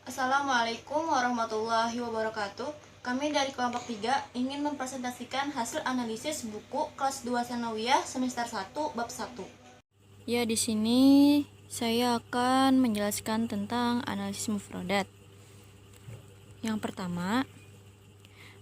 Assalamualaikum warahmatullahi wabarakatuh. Kami dari kelompok 3 ingin mempresentasikan hasil analisis buku kelas 2 Sanawiyah semester 1 bab 1. Ya, di sini saya akan menjelaskan tentang analisis mufradat. Yang pertama,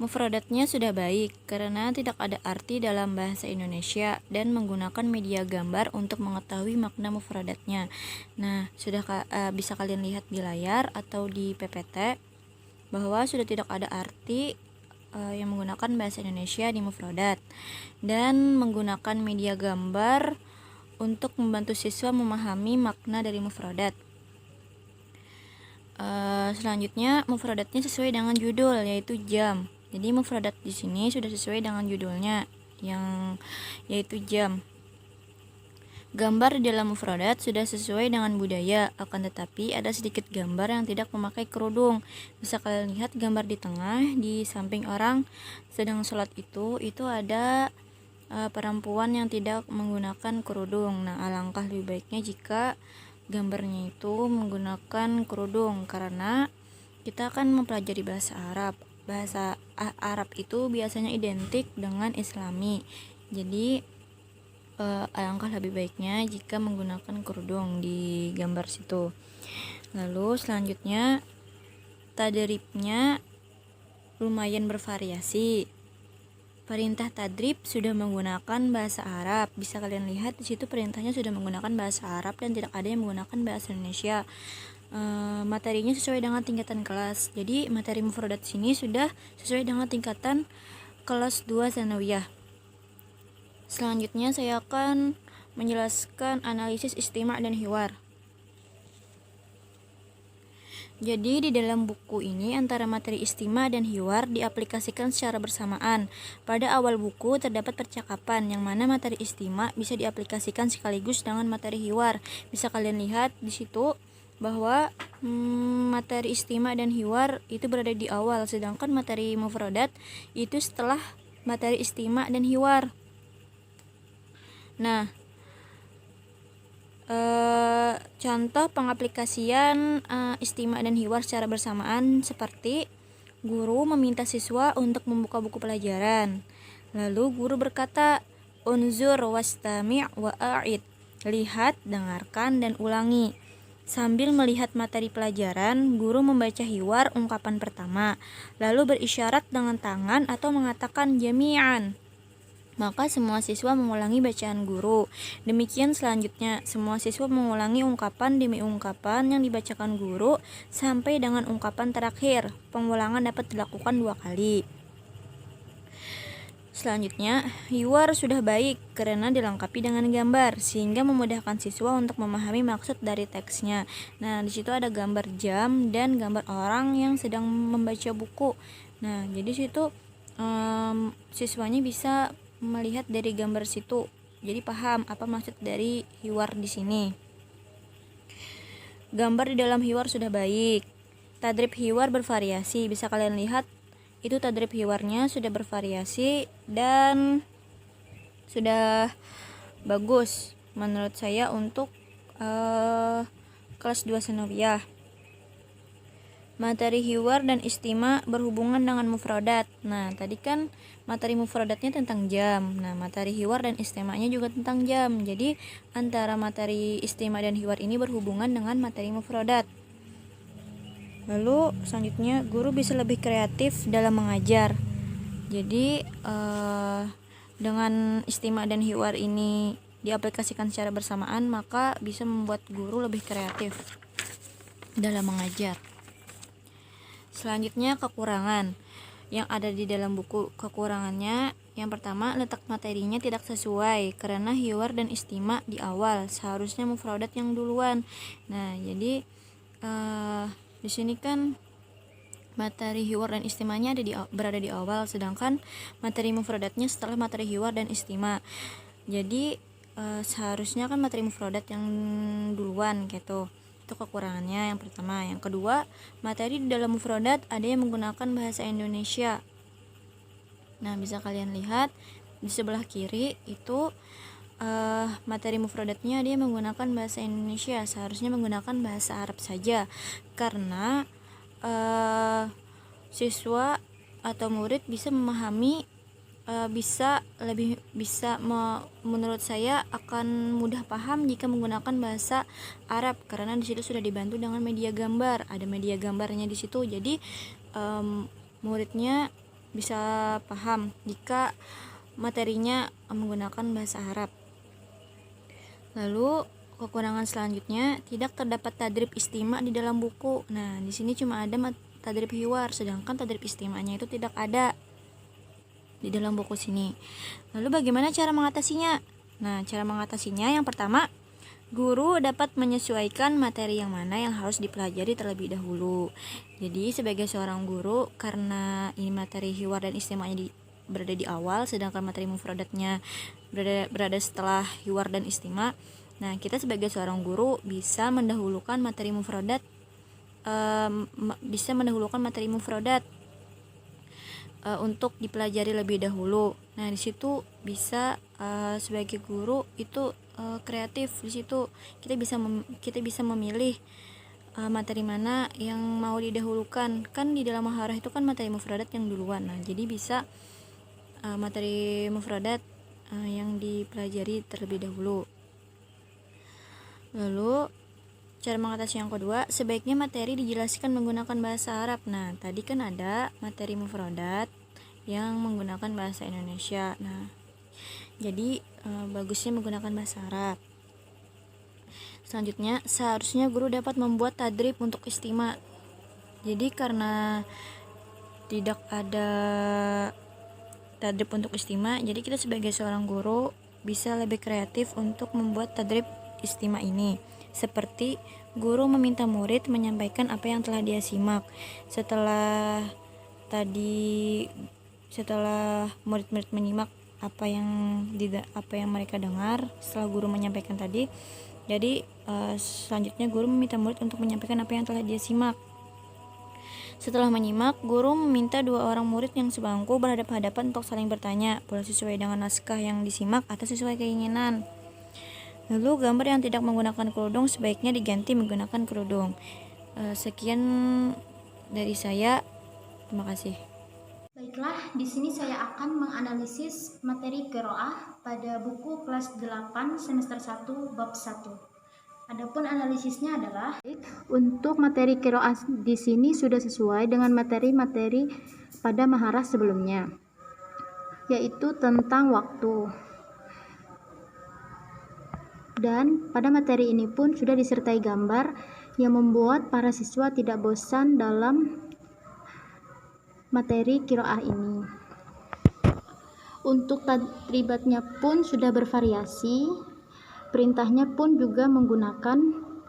mufradatnya sudah baik karena tidak ada arti dalam bahasa Indonesia dan menggunakan media gambar untuk mengetahui makna mufradatnya. Nah, bisa kalian lihat di layar atau di PPT bahwa sudah tidak ada arti yang menggunakan bahasa Indonesia di mufradat dan menggunakan media gambar untuk membantu siswa memahami makna dari mufradat. Selanjutnya, mufradatnya sesuai dengan judul, yaitu jam. Jadi mufradat di sini sudah sesuai dengan judulnya, yaitu jam. Gambar di dalam mufradat sudah sesuai dengan budaya, akan tetapi ada sedikit gambar yang tidak memakai kerudung. Bisa kalian lihat gambar di tengah, di samping orang sedang sholat itu ada perempuan yang tidak menggunakan kerudung. Nah, alangkah lebih baiknya jika gambarnya itu menggunakan kerudung, karena kita akan mempelajari bahasa Arab. Bahasa Arab itu biasanya identik dengan Islami. Jadi alangkah lebih baiknya jika menggunakan kerudung di gambar situ. Lalu selanjutnya, tadribnya lumayan bervariasi. Perintah tadrib sudah menggunakan bahasa Arab. Bisa kalian lihat di situ perintahnya sudah menggunakan bahasa Arab dan tidak ada yang menggunakan bahasa Indonesia. Materinya sesuai dengan tingkatan kelas. Jadi materi mufradat sini sudah sesuai dengan tingkatan kelas 2 Sanawiyah. Selanjutnya saya akan menjelaskan analisis istima' dan hiwar. Jadi di dalam buku ini antara materi istima dan hiwar diaplikasikan secara bersamaan. Pada awal buku terdapat percakapan yang mana materi istima bisa diaplikasikan sekaligus dengan materi hiwar. Bisa kalian lihat di situ bahwa materi istima dan hiwar itu berada di awal, sedangkan materi mufradat itu setelah materi istima dan hiwar. Nah, contoh pengaplikasian istima dan hiwar secara bersamaan seperti guru meminta siswa untuk membuka buku pelajaran. Lalu guru berkata, "Unzur wastami' wa'id." Lihat, dengarkan, dan ulangi. Sambil melihat materi pelajaran, guru membaca hiwar ungkapan pertama, lalu berisyarat dengan tangan atau mengatakan jami'an. Maka semua siswa mengulangi bacaan guru. Demikian selanjutnya, semua siswa mengulangi ungkapan demi ungkapan yang dibacakan guru sampai dengan ungkapan terakhir. Pengulangan dapat dilakukan 2 kali. Selanjutnya, hiwar sudah baik karena dilengkapi dengan gambar sehingga memudahkan siswa untuk memahami maksud dari teksnya. Nah, di situ ada gambar jam dan gambar orang yang sedang membaca buku. Nah, jadi situ siswanya bisa melihat dari gambar situ, jadi paham apa maksud dari hiwar di sini. Gambar di dalam hiwar sudah baik. Tadrib hiwar bervariasi. Bisa kalian lihat itu tadrib hiwarnya sudah bervariasi dan sudah bagus menurut saya untuk kelas 2 Sanawiyah. Materi hiwar dan istima berhubungan dengan mufradat. Nah, tadi kan materi mufradatnya tentang jam. Nah, materi hiwar dan istimanya juga tentang jam. Jadi, antara materi istima dan hiwar ini berhubungan dengan materi mufradat. Lalu, selanjutnya, guru bisa lebih kreatif dalam mengajar. Jadi, dengan istima dan hiwar ini diaplikasikan secara bersamaan, maka bisa membuat guru lebih kreatif dalam mengajar. Selanjutnya, kekurangan yang ada di dalam buku. Kekurangannya, yang pertama, letak materinya tidak sesuai karena hiwar dan istima di awal, seharusnya mufradat yang duluan. Nah, jadi di sini kan materi hiwar dan istimanya berada di awal, sedangkan materi mufradatnya setelah materi hiwar dan istima. Jadi seharusnya kan materi mufradat yang duluan gitu. Itu kekurangannya yang pertama. Yang kedua, materi di dalam mufradat ada yang menggunakan bahasa Indonesia. Nah, bisa kalian lihat di sebelah kiri itu materi mufradatnya dia menggunakan bahasa Indonesia, seharusnya menggunakan bahasa Arab saja karena siswa atau murid bisa memahami, menurut saya akan mudah paham jika menggunakan bahasa Arab, karena di situ sudah dibantu dengan media gambar, ada media gambarnya di situ. Jadi muridnya bisa paham jika materinya menggunakan bahasa Arab. Lalu kekurangan selanjutnya, tidak terdapat tadrib istima di dalam buku. Nah, di sini cuma ada tadrib hiwar, sedangkan tadrib istimanya itu tidak ada di dalam buku sini. Lalu bagaimana cara mengatasinya? Nah, cara mengatasinya yang pertama, guru dapat menyesuaikan materi yang mana yang harus dipelajari terlebih dahulu. Jadi sebagai seorang guru, karena ini materi hiwar dan istimanya berada di awal, sedangkan materi mufradatnya berada setelah hiwar dan istima. Nah, kita sebagai seorang guru bisa mendahulukan materi mufradat, untuk dipelajari lebih dahulu. Nah, di situ bisa sebagai guru itu kreatif. Di situ kita bisa memilih materi mana yang mau didahulukan. Kan di dalam muharrar itu kan materi mufradat yang duluan. Nah, jadi bisa materi mufradat yang dipelajari terlebih dahulu. Lalu cara mengatasi yang kedua, sebaiknya materi dijelaskan menggunakan bahasa Arab. Nah, tadi kan ada materi mufradat yang menggunakan bahasa Indonesia. Nah, jadi bagusnya menggunakan bahasa Arab. Selanjutnya, seharusnya guru dapat membuat tadrib untuk istima. Jadi karena tidak ada tadrib untuk istima, jadi kita sebagai seorang guru bisa lebih kreatif untuk membuat tadrib istima ini. Seperti guru meminta murid menyampaikan apa yang telah dia simak. Setelah murid-murid menyimak apa yang mereka dengar setelah guru menyampaikan tadi, jadi selanjutnya guru meminta murid untuk menyampaikan apa yang telah dia simak. Setelah menyimak, guru meminta dua orang murid yang sebangku berhadapan-hadapan untuk saling bertanya, boleh sesuai dengan naskah yang disimak atau sesuai keinginan. Lalu gambar yang tidak menggunakan kerudung sebaiknya diganti menggunakan kerudung. Sekian dari saya. Terima kasih. Baiklah, di sini saya akan menganalisis materi qiraah pada buku kelas 8 semester 1 bab 1. Adapun analisisnya adalah untuk materi qiraah di sini sudah sesuai dengan materi-materi pada muharrar sebelumnya, yaitu tentang waktu. Dan pada materi ini pun sudah disertai gambar yang membuat para siswa tidak bosan dalam materi qiraah ini. Untuk tadribatnya pun sudah bervariasi, perintahnya pun juga menggunakan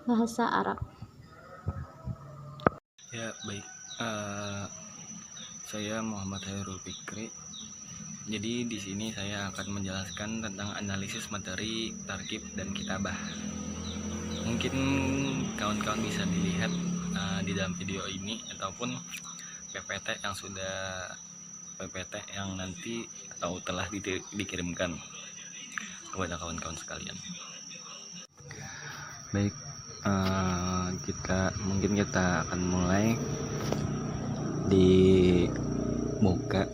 bahasa Arab. Ya, baik. Saya Muhammad Hairul Fikri. Jadi di sini saya akan menjelaskan tentang analisis materi tarkib dan kitabah. Mungkin kawan-kawan bisa dilihat di dalam video ini ataupun PPT yang nanti atau telah dikirimkan kepada kawan-kawan sekalian. Baik, kita akan mulai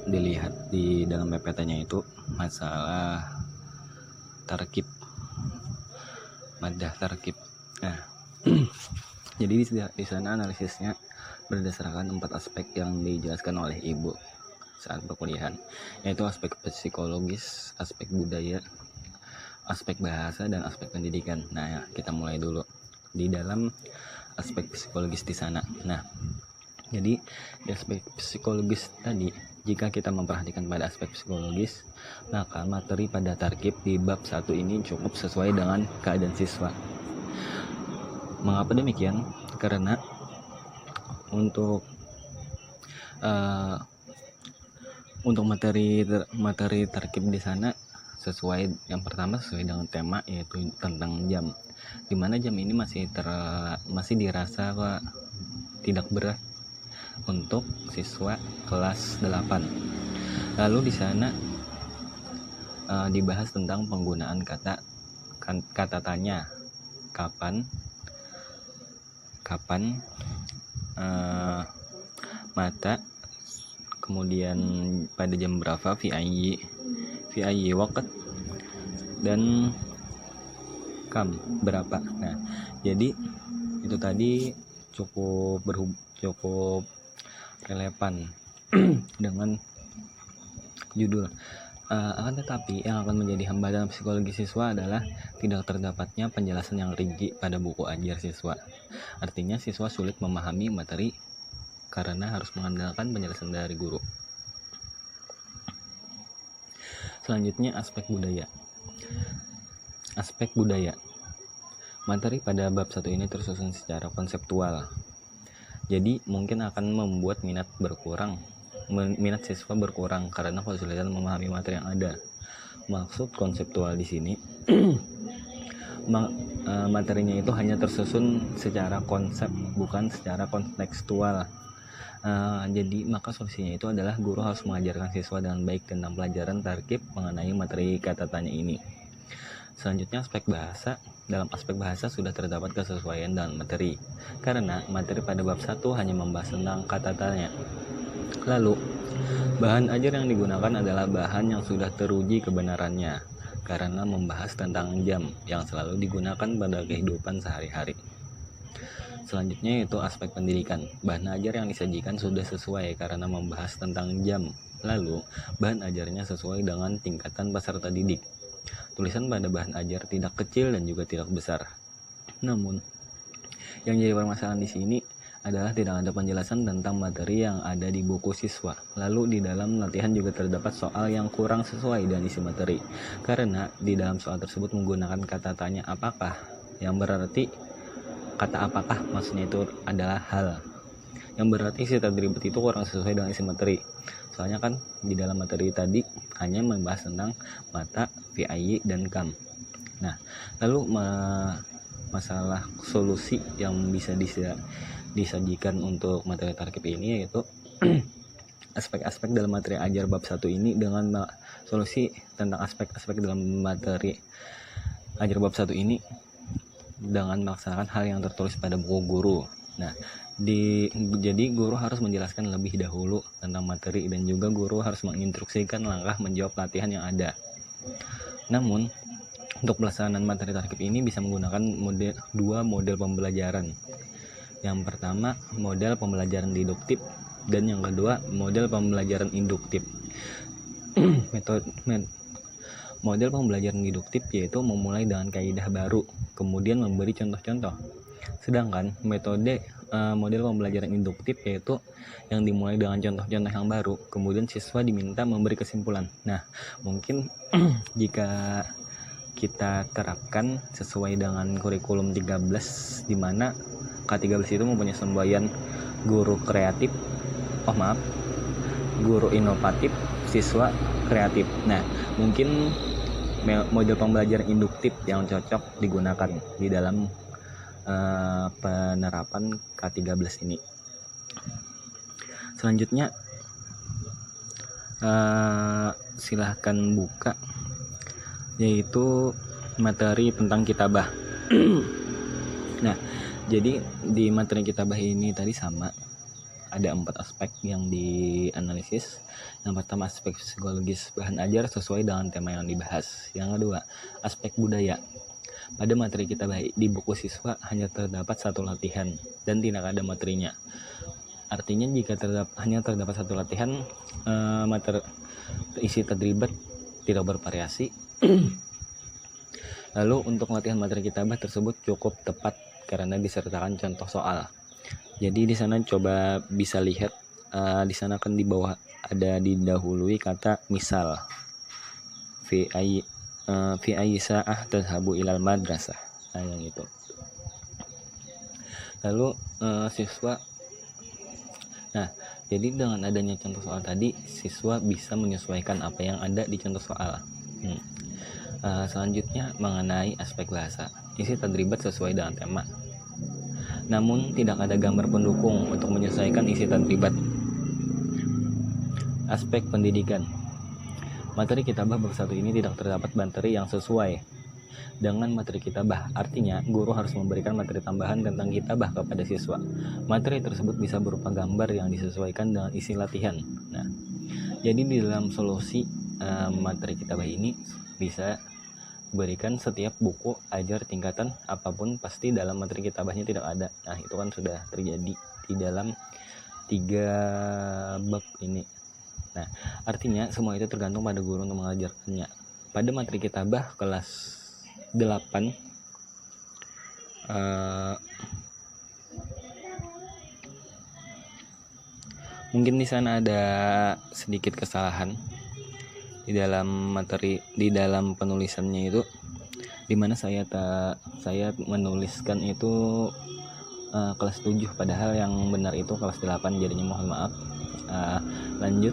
dilihat di dalam PPT-nya itu masalah tarkib, madah tarkib. Nah, jadi di sana analisisnya berdasarkan 4 aspek yang dijelaskan oleh Ibu saat perkuliahan, yaitu aspek psikologis, aspek budaya, aspek bahasa, dan aspek pendidikan. Nah, kita mulai dulu di dalam aspek psikologis di sana. Nah, jadi di aspek psikologis tadi, jika kita memperhatikan pada aspek psikologis, maka materi pada tarkib di bab 1 ini cukup sesuai dengan keadaan siswa. Mengapa demikian? Karena untuk materi tarkib di sana yang pertama sesuai dengan tema, yaitu tentang jam, dimana jam ini masih dirasa tidak berat untuk siswa kelas 8. Lalu di sana dibahas tentang penggunaan kata tanya, kapan, mata, kemudian pada jam berapa, fi ayyi waqt, dan kam, berapa. Nah, jadi itu tadi cukup relevan dengan judul. Akan tetapi yang akan menjadi hambatan psikologi siswa adalah tidak terdapatnya penjelasan yang rinci pada buku ajar siswa. Artinya siswa sulit memahami materi karena harus mengandalkan penjelasan dari guru. Selanjutnya aspek budaya. Aspek budaya. Materi pada bab 1 ini tersusun secara konseptual. Jadi mungkin akan membuat minat siswa berkurang karena kesulitan memahami materi yang ada. Maksud konseptual di sini materinya itu hanya tersusun secara konsep, bukan secara kontekstual. Jadi maka solusinya itu adalah guru harus mengajarkan siswa dengan baik tentang pelajaran tarkib mengenai materi kata tanya ini. Selanjutnya aspek bahasa. Dalam aspek bahasa sudah terdapat kesesuaian dengan materi, karena materi pada bab 1 hanya membahas tentang kata tanya. Lalu, bahan ajar yang digunakan adalah bahan yang sudah teruji kebenarannya, karena membahas tentang jam yang selalu digunakan pada kehidupan sehari-hari. Selanjutnya yaitu aspek pendidikan. Bahan ajar yang disajikan sudah sesuai karena membahas tentang jam. Lalu, bahan ajarnya sesuai dengan tingkatan peserta didik. Tulisan pada bahan ajar tidak kecil dan juga tidak besar. Namun, yang jadi permasalahan di sini adalah tidak ada penjelasan tentang materi yang ada di buku siswa. Lalu di dalam latihan juga terdapat soal yang kurang sesuai dengan isi materi. Karena di dalam soal tersebut menggunakan kata tanya apakah, yang berarti kata apakah maksudnya itu adalah hal. Yang berarti isi tadribat itu kurang sesuai dengan isi materi. Soalnya kan di dalam materi tadi hanya membahas tentang mata, fi ayyi, dan kam. Nah, lalu masalah solusi yang bisa disajikan untuk materi tarkib ini yaitu aspek-aspek dalam materi ajar bab 1 ini dengan solusi tentang aspek-aspek dalam materi ajar bab 1 ini dengan melaksanakan hal yang tertulis pada buku guru. Nah, jadi guru harus menjelaskan lebih dahulu tentang materi dan juga guru harus menginstruksikan langkah menjawab latihan yang ada. Namun, untuk pelaksanaan materi tarkib ini bisa menggunakan dua model pembelajaran. Yang pertama, model pembelajaran deduktif, dan yang kedua, model pembelajaran induktif. Model pembelajaran deduktif yaitu memulai dengan kaidah baru, kemudian memberi contoh-contoh. Sedangkan model pembelajaran induktif yaitu yang dimulai dengan contoh-contoh yang baru, kemudian siswa diminta memberi kesimpulan. Nah, mungkin jika kita terapkan sesuai dengan kurikulum 13, di mana K13 itu mempunyai semboyan guru inovatif, siswa kreatif. Nah, mungkin model pembelajaran induktif yang cocok digunakan di dalam penerapan K13 ini. Selanjutnya silahkan buka, yaitu materi tentang kitabah. Nah, jadi di materi kitabah ini tadi sama, ada 4 aspek yang dianalisis. Yang pertama, aspek psikologis bahan ajar sesuai dengan tema yang dibahas. Yang kedua, aspek budaya. Pada materi kitabah di buku siswa hanya terdapat 1 latihan dan tidak ada materinya. Artinya jika hanya terdapat 1 latihan, isi tadribat tidak bervariasi. Lalu untuk latihan materi kitabah tersebut cukup tepat karena disertakan contoh soal. Jadi di sana coba bisa lihat, di sana kan di bawah ada didahului kata misal. Fi ayyi sa'ah tadhhabu ilal madrasah. Nah, yang itu. Lalu siswa. Nah, jadi dengan adanya contoh soal tadi, siswa bisa menyesuaikan apa yang ada di contoh soal. Selanjutnya mengenai aspek bahasa. Isi tadribat sesuai dengan tema. Namun tidak ada gambar pendukung untuk menyesuaikan isi tadribat. Aspek pendidikan. Materi kitabah bab 1 ini tidak terdapat materi yang sesuai dengan materi kitabah. Artinya, guru harus memberikan materi tambahan tentang kitabah kepada siswa. Materi tersebut bisa berupa gambar yang disesuaikan dengan isi latihan. Nah, jadi di dalam solusi materi kitabah ini bisa berikan setiap buku ajar tingkatan apapun pasti dalam materi kitabahnya tidak ada. Nah, itu kan sudah terjadi di dalam 3 bab ini. Nah, artinya semua itu tergantung pada guru untuk mengajarkannya. Pada materi kitabah kelas 8 mungkin di sana ada sedikit kesalahan di dalam penulisannya itu, dimana saya menuliskan itu kelas 7 padahal yang benar itu kelas 8, jadinya mohon maaf. Lanjut,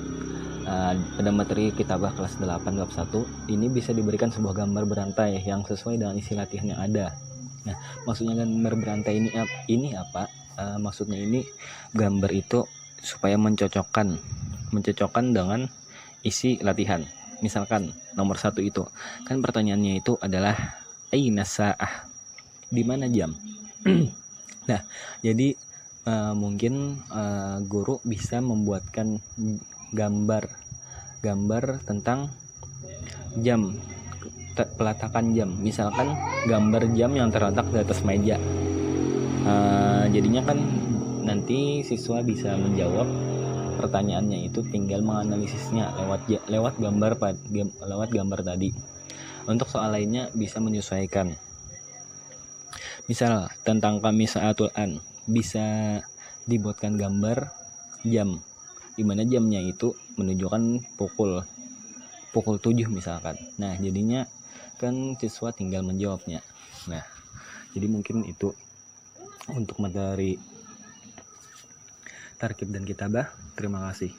pada materi kitabah kelas 8 bab 1 ini bisa diberikan sebuah gambar berantai yang sesuai dengan isi latihan yang ada. Nah, maksudnya gambar berantai ini apa? Maksudnya ini gambar itu supaya mencocokkan dengan isi latihan. Misalkan nomor 1 itu kan pertanyaannya itu adalah aina sa'ah, di mana jam. Nah, jadi mungkin guru bisa membuatkan gambar tentang jam, peletakan jam. Misalkan gambar jam yang terletak di atas meja. Jadinya kan nanti siswa bisa menjawab pertanyaannya itu, tinggal menganalisisnya lewat gambar tadi. Untuk soal lainnya bisa menyesuaikan. Misal tentang Kamisaatul An, bisa dibuatkan gambar jam, di mana jamnya itu menunjukkan pukul 7 misalkan. Nah, jadinya kan siswa tinggal menjawabnya. Nah, jadi mungkin itu untuk materi tarkib dan kitabah. Terima kasih.